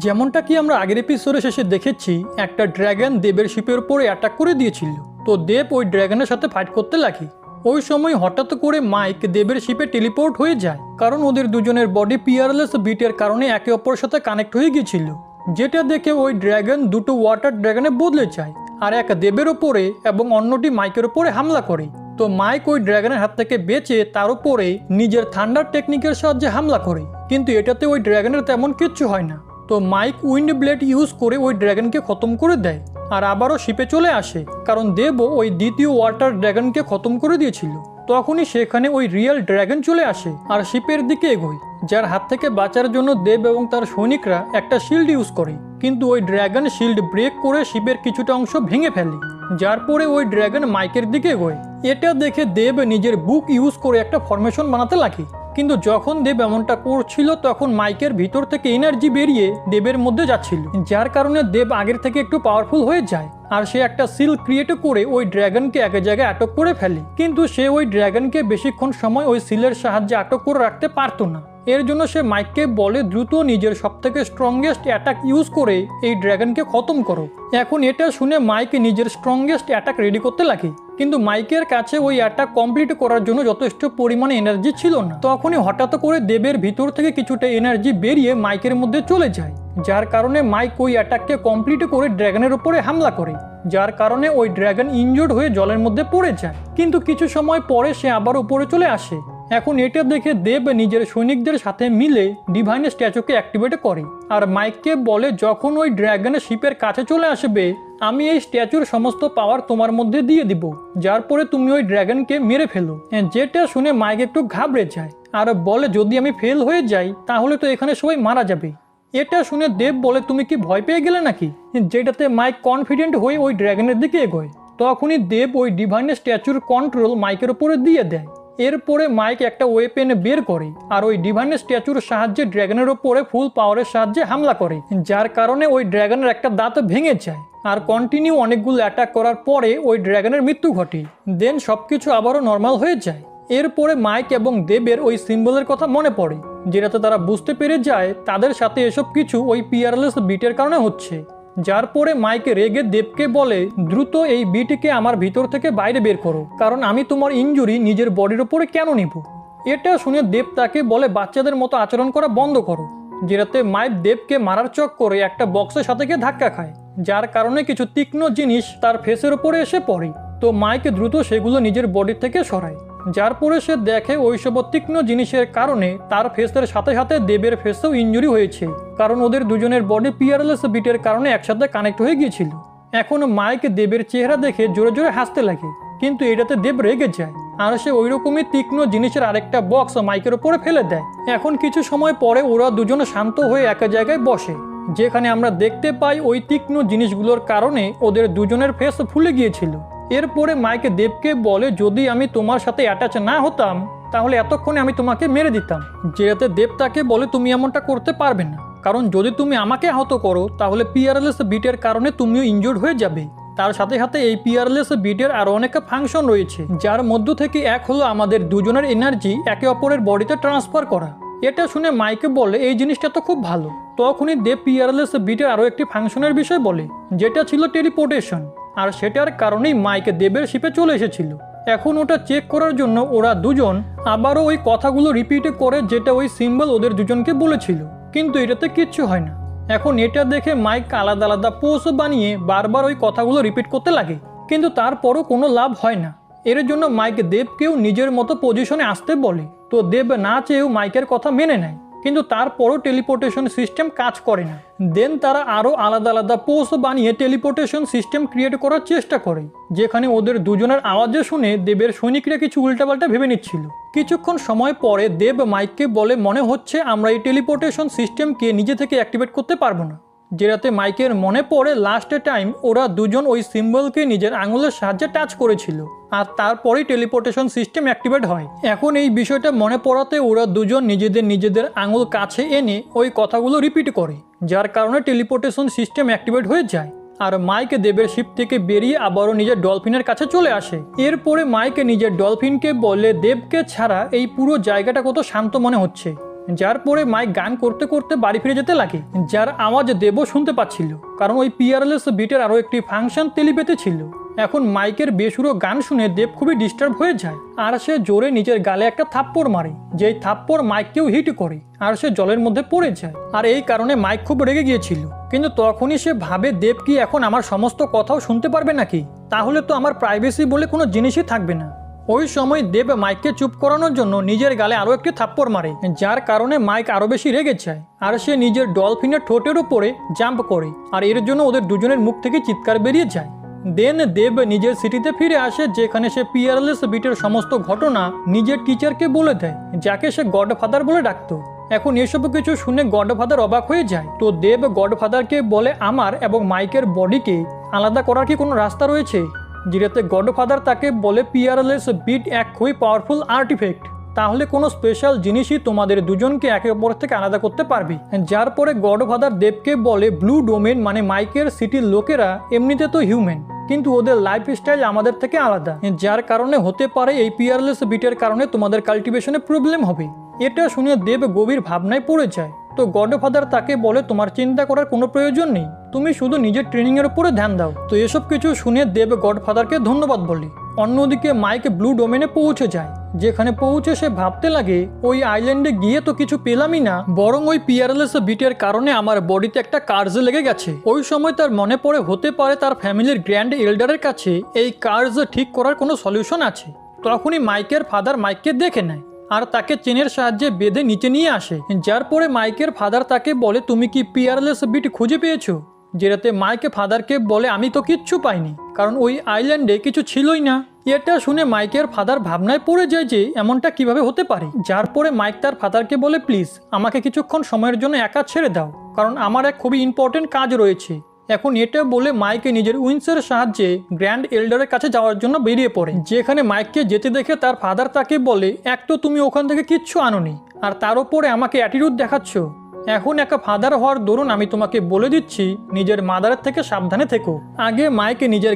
যেমনটা কি আমরা আগের এপিসোডে শেষে দেখেছি, একটা ড্র্যাগন দেবের শিপের উপরে অ্যাটাক করে দিয়েছিল। তো দেব ওই ড্র্যাগনের সাথে ফাইট করতে লাগে। ওই সময় হঠাৎ করে মাইক দেবের শিপে টেলিপোর্ট হয়ে যায়, কারণ ওদের দুজনের বডি পিয়ারলেস বিটের কারণে একে অপরের সাথে কানেক্ট হয়ে গিয়েছিল। যেটা দেখে ওই ড্র্যাগন দুটো ওয়াটার ড্র্যাগনে বদলে যায়, আর এক দেবের ওপরে এবং অন্যটি মাইকের ওপরে হামলা করে। তো মাইক ওই ড্র্যাগনের হাত থেকে বেঁচে তার উপরে নিজের থান্ডার টেকনিকের সাহায্যে হামলা করে, কিন্তু এটাতে ওই ড্র্যাগনের তেমন কিচ্ছু হয় না। তো মাইক উইন্ড ব্লেড ইউজ করে ওই ড্র্যাগনকে খতম করে দেয় আর আবারও শিপে চলে আসে, কারণ দেবও ওই দ্বিতীয় ওয়াটার ড্র্যাগনকে খতম করে দিয়েছিল। তখনই সেখানে ওই রিয়েল ড্র্যাগন চলে আসে আর শিপের দিকে এগোয়, যার হাত থেকে বাঁচার জন্য দেব এবং তার সৈনিকরা একটা শিল্ড ইউজ করে। কিন্তু ওই ড্র্যাগন শিল্ড ব্রেক করে শিপের কিছুটা অংশ ভেঙে ফেলে, যার পরে ওই ড্র্যাগন মাইকের দিকে এগোয়। এটা দেখে দেব নিজের বুক ইউজ করে একটা ফরমেশন বানাতে লাগে, কিন্তু যখন দেব এমনটা করছিল তখন মাইকের ভিতর থেকে এনার্জি বেরিয়ে দেবের মধ্যে যাচ্ছিল, যার কারণে দেব আগের থেকে একটু পাওয়ারফুল হয়ে যায় আর সে একটা সিল ক্রিয়েট করে ওই ড্র্যাগনকে এক জায়গায় আটক করে ফেলে। কিন্তু সে ওই ড্র্যাগনকে বেশিক্ষণ সময় ওই সিলের সাহায্যে আটক করে রাখতে পারতো না। এর জন্য সে মাইককে বলে দ্রুত নিজের সবথেকে স্ট্রংগেস্ট অ্যাটাক ইউজ করে এই ড্র্যাগনকে খতম করো। এখন এটা শুনে মাইক নিজের স্ট্রংগেস্ট অ্যাটাক রেডি করতে লাগে, কিন্তু মাইকের কাছে ওই অ্যাটাক কমপ্লিট করার জন্য যথেষ্ট পরিমাণে এনার্জি ছিল না। তখনই হঠাৎ করে দেবের ভিতর থেকে কিছুটা এনার্জি বেরিয়ে মাইকের মধ্যে চলে যায়, যার কারণে মাইক ওই অ্যাটাককে কমপ্লিট করে ড্র্যাগনের উপরে হামলা করে, যার কারণে ওই ড্র্যাগন ইনজোর্ড হয়ে জলের মধ্যে পড়ে যায়। কিন্তু কিছু সময় পরে সে আবার উপরে চলে আসে। এখন এটা দেখে দেব নিজের সৈনিকদের সাথে মিলে ডিভাইন স্ট্যাচুকে অ্যাক্টিভেট করে আর মাইককে বলে, যখন ওই ড্র্যাগনের শিপের কাছে চলে আসবে আমি এই স্ট্যাচুর সমস্ত পাওয়ার তোমার মধ্যে দিয়ে দিব, যার পরে তুমি ওই ড্র্যাগনকে মেরে ফেলো। যেটা শুনে মাইক একটু ঘাবড়ে যায় আর বলে, যদি আমি ফেল হয়ে যাই তাহলে তো এখানে সবাই মারা যাবে। এটা শুনে দেব বলে, তুমি কি ভয় পেয়ে গেলে নাকি? যেটাতে মাইক কনফিডেন্ট হয়ে ওই ড্র্যাগনের দিকে এগোয়। তখনই দেব ওই ডিভাইন স্ট্যাচুর কন্ট্রোল মাইকের উপরে দিয়ে দেয়। এরপরে মাইক একটা ওয়েপেন বের করে আর ওই ডিভাইন স্ট্যাচুর সাহায্যে ড্র্যাগনের ওপরে ফুল পাওয়ারের সাহায্যে হামলা করে, যার কারণে ওই ড্র্যাগনের একটা দাঁত ভেঙে যায় আর কন্টিনিউ অনেকগুলো অ্যাটাক করার পরে ওই ড্র্যাগনের মৃত্যু ঘটে। দেন সবকিছু আবারও নর্মাল হয়ে যায়। এরপরে মাইক এবং দেবের ওই সিম্বলের কথা মনে পড়ে, যেটাতে তারা বুঝতে পেরে যায় তাদের সাথে এসব কিছু ওই পিয়ারলেস বিটের কারণে হচ্ছে। যার পরে মাইক রেগে দেবকে বলে, দ্রুত এই বিটকে আমার ভিতর থেকে বাইরে বের করো, কারণ আমি তোমার ইনজুরি নিজের বডির ওপরে কেন নিব। এটা শুনে দেব তাকে বলে, বাচ্চাদের মতো আচরণ করা বন্ধ করো। যেটাতে মাইক দেবকে মারার চক্করে একটা বক্সের সাথে গিয়ে ধাক্কা খায়, যার কারণে কিছু তীক্ষ্ণ জিনিস তার ফেসের ওপরে এসে পড়ে। তো মাইক দ্রুত সেগুলো নিজের বডি থেকে সরায়, যার পরে সে দেখে ওইসব তীক্ষ্ণ জিনিসের কারণে তার ফেসের সাথে সাথে দেবের ফেসেও ইনজুরি হয়েছে, কারণ ওদের দুজনের বডি পিয়ারলেস বিটের কারণে একসাথে কানেক্ট হয়ে গিয়েছিল। এখন মাইক দেবের চেহারা দেখে জোরে জোরে হাসতে লাগে, কিন্তু এটাতে দেব রেগে যায় আর সে ওই রকমই তীক্ষ্ণ জিনিসের আরেকটা বক্স মাইকের ওপরে ফেলে দেয়। এখন কিছু সময় পরে ওরা দুজনে শান্ত হয়ে এক জায়গায় বসে, যেখানে আমরা দেখতে পাই ওই তীক্ষ্ণ জিনিসগুলোর কারণে ওদের দুজনের ফেস ফুলে গিয়েছিল। এরপরে মাইক দেবকে বলে, যদি আমি তোমার সাথে অ্যাটাচ না হতাম তাহলে এতক্ষণে আমি তোমাকে মেরে দিতাম। যেটাতে দেব তাকে বলে, তুমি এমনটা করতে পারবে না, কারণ যদি তুমি আমাকে আহত করো তাহলে পিয়ারলেস বিটের কারণে তুমিও ইনজোর্ড হয়ে যাবে। তার সাথে সাথে এই পিয়ারলেস বিটের আরও অনেক ফাংশন রয়েছে, যার মধ্য থেকে এক হলো আমাদের দুজনের এনার্জি একে অপরের বডিতে ট্রান্সফার করা। এটা শুনে মাইকে বলে, এই জিনিসটা তো খুব ভালো। তখনই দেব পিয়ারলেস বিটের আরও একটি ফাংশনের বিষয় বলে, যেটা ছিল টেলিপোর্টেশন, আর সেটার কারণেই মাইক দেবের শিপে চলে এসেছিল। এখন ওটা চেক করার জন্য ওরা দুজন আবারও ওই কথাগুলো রিপিট করে, যেটা ওই সিম্বল ওদের দুজনকে বলেছিল, কিন্তু এটাতে কিচ্ছু হয় না। এখন এটা দেখে মাইক আলাদা আলাদা পোস্ট বানিয়ে বারবার ওই কথাগুলো রিপিট করতে লাগে, কিন্তু তারপরও কোনো লাভ হয় না। এর জন্য মাইক দেবকেও নিজের মতো পজিশনে আসতে বলে। তো দেব না চেয়েও মাইকের কথা মেনে নেয়, কিন্তু তারপরও টেলিপোর্টেশন সিস্টেম কাজ করে না। দেন তারা আরও আলাদা আলাদা পোস্ট বানিয়ে টেলিপোর্টেশন সিস্টেম ক্রিয়েট করার চেষ্টা করে, যেখানে ওদের দুজনের আওয়াজে শুনে দেবের সৈনিকরা কিছু উল্টাপাল্টা ভেবে নিচ্ছিল। কিছুক্ষণ সময় পরে দেব মাইককে বলে, মনে হচ্ছে আমরা এই টেলিপোর্টেশন সিস্টেমকে নিজে থেকে অ্যাক্টিভেট করতে পারবো না। যেটাতে মাইকের মনে পড়ে লাস্ট টাইম ওরা দুজন ওই সিম্বলকে নিজের আঙুলের সাহায্যে টাচ করেছিল, আর তারপরেই টেলিপোর্টেশন সিস্টেম অ্যাক্টিভেট হয়। এখন এই বিষয়টা মনে পড়াতে ওরা দুজন নিজেদের আঙুল কাছে এনে ওই কথাগুলো রিপিট করে, যার কারণে টেলিপোর্টেশন সিস্টেম অ্যাক্টিভেট হয়ে যায়। আর মাইক দেবের শিপ থেকে বেরিয়ে আবারও নিজের ডলফিনের কাছে চলে আসে। এরপরে মাইক নিজের ডলফিনকে বলে, দেবকে ছাড়া এই পুরো জায়গাটা কত শান্ত মনে হচ্ছে। যার পরে মাইক গান করতে করতে বাড়ি ফিরে যেতে লাগে, যার আওয়াজ দেবও শুনতে পাচ্ছিল, কারণ ওই পিয়ারলেস বিটের আরও একটি ফাংশন তেলিপেতে ছিল। এখন মাইকের বেসুরো গান শুনে দেব খুবই ডিস্টার্ব হয়ে যায়, আর সে জোরে নিজের গালে একটা থাপ্পড় মারে, যেই থাপ্পড় মাইককেও হিট করে, আর সে জলের মধ্যে পড়ে যায়। আর এই কারণে মাইক খুব রেগে গিয়েছিল, কিন্তু তখনই সে ভাবে দেব কি এখন আমার সমস্ত কথাও শুনতে পারবে নাকি, তাহলে তো আমার প্রাইভেসি বলে কোনো জিনিসই থাকবে না। ওই সময় দেব মাইককে চুপ করানোর জন্য নিজের গালে আরও একটি থাপ্পড় মারে, যার কারণে মাইক আরও বেশি রেগে যায়, আর সে নিজের ডলফিনের ঠোঁটের উপরে জাম্প করে, আর এর জন্য ওদের দুজনের মুখ থেকে চিৎকার বেরিয়ে যায়। দেন দেব নিজের সিটিতে ফিরে আসে, যেখানে সে পিয়ারলেস বিটের সমস্ত ঘটনা নিজের টিচারকে বলে দেয়, যাকে সে গডফাদার বলে ডাকতো। এখন এসব কিছু শুনে গডফাদার অবাক হয়ে যায়। তো দেব গডফাদারকে বলে আমার এবং মাইকের বডিকে আলাদা করার কি কোনো রাস্তা রয়েছে, যেটাতে গডফাদার তাকে বলে পিয়ারলেস বিট এক খুবই পাওয়ারফুল আর্টিফ্যাক্ট, তাহলে কোনো স্পেশাল জিনিসই তোমাদের দুজনকে একে অপর থেকে আলাদা করতে পারবে। যার পরে গডফাদার দেবকে বলে ব্লু ডোমেন মানে মাইকের সিটির লোকেরা এমনিতে তো হিউম্যান, কিন্তু ওদের লাইফস্টাইল আমাদের থেকে আলাদা, যার কারণে হতে পারে এই পিয়ারলেস বিটের কারণে তোমাদের কাল্টিভেশনে প্রবলেম হবে। এটা শুনে দেব গভীর ভাবনায় পড়ে যায়। তো গডফাদার তাকে বলে তোমার চিন্তা করার কোনো প্রয়োজন নেই, তুমি শুধু নিজের ট্রেনিংয়ের উপরে ধ্যান দাও। তো এসব কিছু শুনে দেব গডফাদারকে ধন্যবাদ বলে। অন্যদিকে মাইক ব্লু ডোমেনে পৌঁছে যায়, যেখানে পৌঁছে সে ভাবতে লাগে ওই আইল্যান্ডে গিয়ে তো কিছু পেলামই না, বরং ওই পিয়ারলেস বিটের কারণে আমার বডিতে একটা কার্জ লেগে গেছে। ওই সময় তার মনে পড়ে হতে পারে তার ফ্যামিলির গ্র্যান্ড এল্ডারের কাছে এই কার্জ ঠিক করার কোনো সলিউশন আছে। তখনই মাইকের ফাদার মাইককে দেখে নেয় আর তাকে চেনের সাহায্যে বেঁধে নিচে নিয়ে আসে, যার পরে মাইকের ফাদার তাকে বলে তুমি কি পিয়ারলেস বিট খুঁজে পেয়েছো, যেটাতে মাইকে ফাদারকে বলে আমি তো কিচ্ছু পাইনি, কারণ ওই আইল্যান্ডে কিছু ছিলই না। এটা শুনে মাইকের ফাদার ভাবনায় পড়ে যায় যে এমনটা কিভাবে হতে পারে, যার পরে মাইক তার ফাদারকে বলে প্লিজ আমাকে কিছুক্ষণ সময়ের জন্য একা ছেড়ে দাও, কারণ আমার এক খুবই ইম্পর্টেন্ট কাজ রয়েছে। এখন এটা বলে মাইকে নিজের উইন্সের সাহায্যে গ্র্যান্ড এল্ডারের কাছে যাওয়ার জন্য বেরিয়ে পড়ে, যেখানে মাইককে যেতে দেখে তার ফাদার তাকে বলে এক তো তুমি ওখান থেকে কিচ্ছু আনোনি, আর তার উপরে আমাকে অ্যাটিটিউড দেখাচ্ছ। এখন একা ফাদার হওয়ার দরুন আমি তোমাকে বলে দিচ্ছি নিজের মাদারের থেকে সাবধানে থেকো। আগে মাইকে নিজের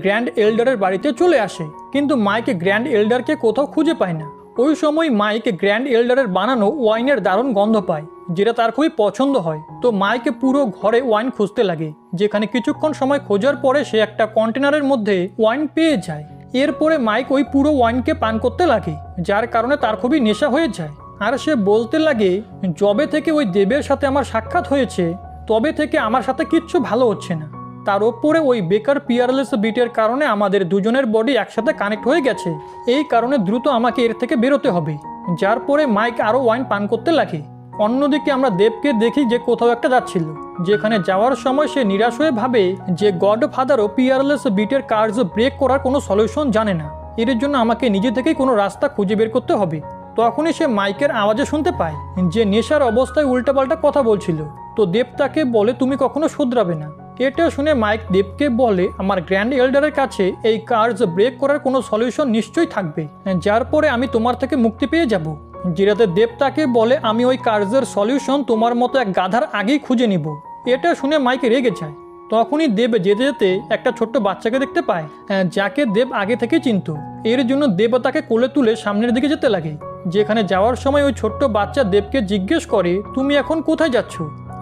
গ্র্যান্ড এল্ডারের বাড়িতে চলে আসে, কিন্তু মাইকে গ্র্যান্ড এল্ডারকে কোথাও খুঁজে পায় না। ওই সময় মাইক গ্র্যান্ড এল্ডারের বানানো ওয়াইনের দারুণ গন্ধ পায়, যেটা তার খুবই পছন্দ হয়। তো মাইকে পুরো ঘরে ওয়াইন খুঁজতে লাগে, যেখানে কিছুক্ষণ সময় খোঁজার পরে সে একটা কন্টেনারের মধ্যে ওয়াইন পেয়ে যায়। এরপরে মাইক ওই পুরো ওয়াইনকে পান করতে লাগে, যার কারণে তার খুবই নেশা হয়ে যায়। আর সে বলতে লাগে যবে থেকে ওই দেবের সাথে আমার সাক্ষাৎ হয়েছে তবে থেকে আমার সাথে কিচ্ছু ভালো হচ্ছে না, তার ওপরে ওই বেকার পিয়ারলেস বিটের কারণে আমাদের দুজনের বডি একসাথে কানেক্ট হয়ে গেছে, এই কারণে দ্রুত আমাকে এর থেকে বেরোতে হবে। যার পরে মাইক আরও ওয়াইন পান করতে লাগে। অন্যদিকে আমরা দেবকে দেখি যে কোথাও একটা যাচ্ছিল, যেখানে যাওয়ার সময় সে নিরাশ হয়ে ভাবে যে গডফাদারও পিয়ারলেস বিটের কার্য ব্রেক করার কোনো সলিউশন জানে না, এর জন্য আমাকে নিজে থেকেই কোনো রাস্তা খুঁজে বের করতে হবে। তখনই সে মাইকের আওয়াজে শুনতে পায় যে নেশার অবস্থায় উল্টাপাল্টা কথা বলছিল। তো দেব তাকে বলে তুমি কখনো শুধরাবে না। এটা শুনে মাইক দেবকে বলে আমার গ্র্যান্ড এল্ডারের কাছে এই কার্জ ব্রেক করার কোনো সলিউশন নিশ্চয়ই থাকবে, যার পরে আমি তোমার থেকে মুক্তি পেয়ে যাব। যেটাতে দেব তাকে বলে আমি ওই কার্জের সলিউশন তোমার মতো এক গাধার আগেই খুঁজে নিব। এটা শুনে মাইক রেগে যায়। তখনই দেব যেতে যেতে একটা ছোট্ট বাচ্চাকে দেখতে পায়, যাকে দেব আগে থেকে চিনত। এর জন্য দেব তাকে কোলে তুলে সামনের দিকে যেতে লাগে, যেখানে যাওয়ার সময় ওই ছোট্ট বাচ্চা দেবকে জিজ্ঞেস করে তুমি এখন কোথায় যাচ্ছ,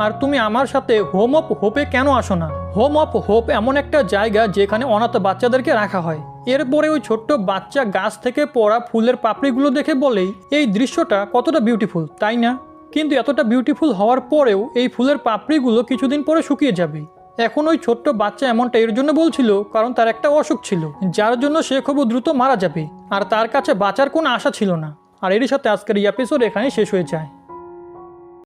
আর তুমি আমার সাথে হোম অফ হোপে কেন আসো না। হোম অফ হোপ এমন একটা জায়গা যেখানে অনাথ বাচ্চাদেরকে রাখা হয়। এরপরে ওই ছোট্ট বাচ্চা গাছ থেকে পড়া ফুলের পাপড়িগুলো দেখে বলেই এই দৃশ্যটা কতটা বিউটিফুল তাই না, কিন্তু এতটা বিউটিফুল হওয়ার পরেও এই ফুলের পাপড়িগুলো কিছুদিন পরে শুকিয়ে যাবে। এখন ওই ছোট্ট বাচ্চা এমনটা এর জন্য বলছিল কারণ তার একটা অসুখ ছিল, যার জন্য সে খুব দ্রুত মারা যাবে, আর তার কাছে বাঁচার কোনো আশা ছিল না। আর এরই সাথে আজকের এই এপিসোড এখানেই শেষ হয়ে যায়।